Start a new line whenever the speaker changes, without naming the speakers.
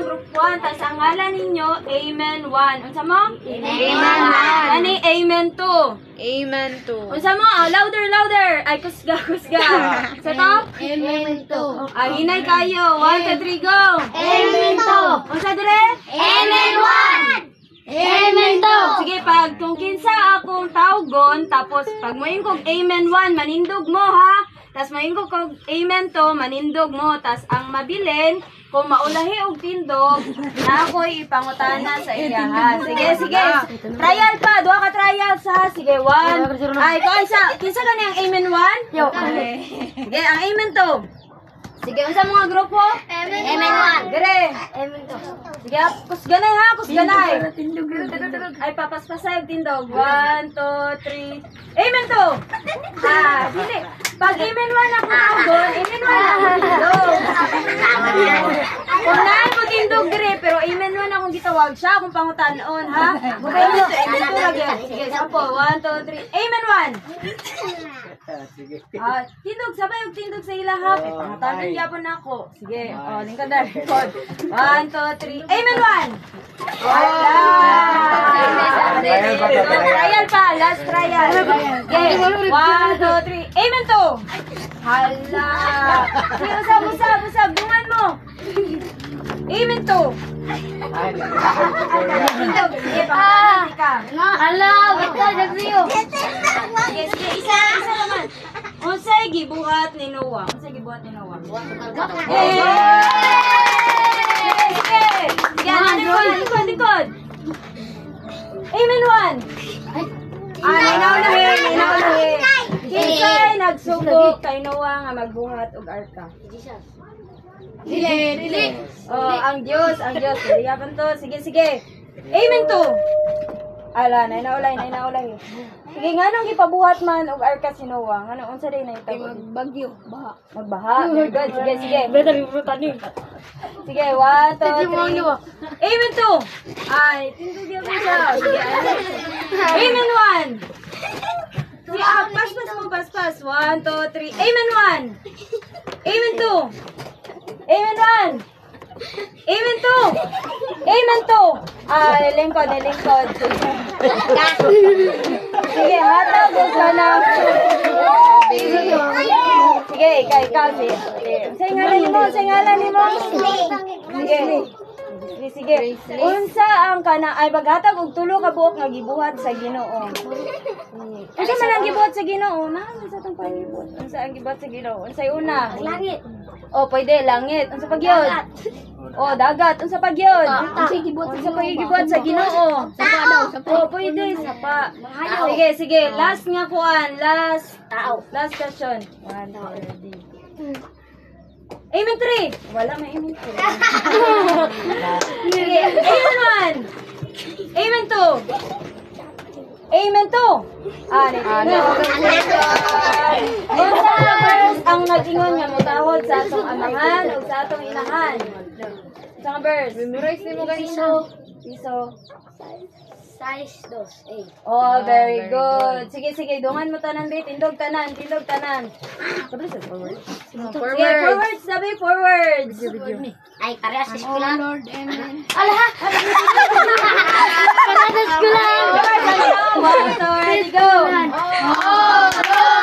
ang group 1. Tapos ang ngalan ninyo, Amen 1. Unsa mo?
Amen 1.
Ani Amen 2.
Amen 2.
Unsa mo? Louder, louder. Ay, kusga, kusga. Sa to?
Amen 2.
Ay, hinay kayo. 1, 2, 3, go.
Amen 2.
Unsa dire?
Amen 1. Amen 2.
Sige, pag kung kinsa akong tawgon, tapos pag moing kog Amen 1, manindog mo ha. Tapos moing kog Amen 2, manindog mo. Tapos ang mabilin, kung maulahi og tindog, na ako'y ipangutana sa iya ha. Sige, sige. Trial pa. Duha ka trials ha. Sige, 1. Ay, kung isa. Kinsa gani ang Amen 1? Yo. Sige, ang Amen 2. Sige, unsa mga grupo?
Amen 1.
Dire.
Amen 2.
Sige, kusganay ha, kusganay. Ay, papaspasay og tindog. 1, 2, 3. Amen 2. Ah, dili. Pag Amen 1 ako tawgon, Amen 1 ako tindog. Kung naan ko tindog dire, pero Amen 1 akong gitawag siya kung pangutanon ha. Amen 2, Amen 2 lagi. Sige, sampo. 1, 2, 3. Amen 1. Ah, tindog, sabay og tindog sa ila ha. Pangutanon gyapon ako. Sige, oh, lingkod na record. 1, 2, 3. Amen 1. Wala! Trial pa, last trial. Okay, 1, 2, 3. Amen 2. Hala! Sige, usab, bungan mo. Amen 2. Tindog, sige, pangutanon ka.
Hala, basta W.
Sige, sige, isa naman. Unsay gibuhat ni Noah? Unsay gibuhat ni Noah? Sige! Sige, likod. Amen 1. Ah, nainaulahi. Kinsay nagsugo kay Noah nga magbuhat og arka? Dili. Oh, ang Dios. Diyapan to. Sige. Amen 2. Ala, nainaulay. Sige, nganong gipabuhat man og arka si Noah? Nganong unsa day nahitabo?
Bagyo, baha.
Magbaha. Very good. Sige.
Better ibrutan ni.
Sige, 1, 2, 3. Amen 2. Ay, tindog yan mo siya. Sige, Amen 1. Sige, paspas mo. 1, 2, 3. Amen 1. Amen 2. Amen 1. Amen 2. Amen 2. Ay, lingkod. Sige, hatag ko sana. Sige, ikaw. Sa ngalan ni mo. Sige. Unsa ang kana ay paghatag og tulo ka buok nga gibuhat sa Ginoo. Unsa man ang gibuhat sa Ginoo? Sa tong pahibot. Unsa ang gibuhat sa Ginoo? Unsay una?
Langit.
Oh, pwede langit. Unsa pa gyud? Oh, dagat. Unsa pa gyud? Unsa pa gibuhat sa Ginoo?
Sapa daw, sapa.
Oh, pwede sapa. Sige. Last nga kuan. Last question. 1, 2, 3. Amen 3. Wala may Amen 3. Sige. Amen 1. Amen 2. Amen 2. Ang nag-ingon nga mutahod sa atong amahan o sa atong inahan. Sa verse.
Memorize mo ganito.
Piso.
6, 2, 8.
Oh, very good. Sige. Dungan mo tanan, bit. Tindog tanan. Sige, forwards. Sabi, forwards.
Ay, parehas sa eskwela. Oh, Lord, amen.
Ala!
Parehas sa eskwela.
Forwards, go. Oh, Lord.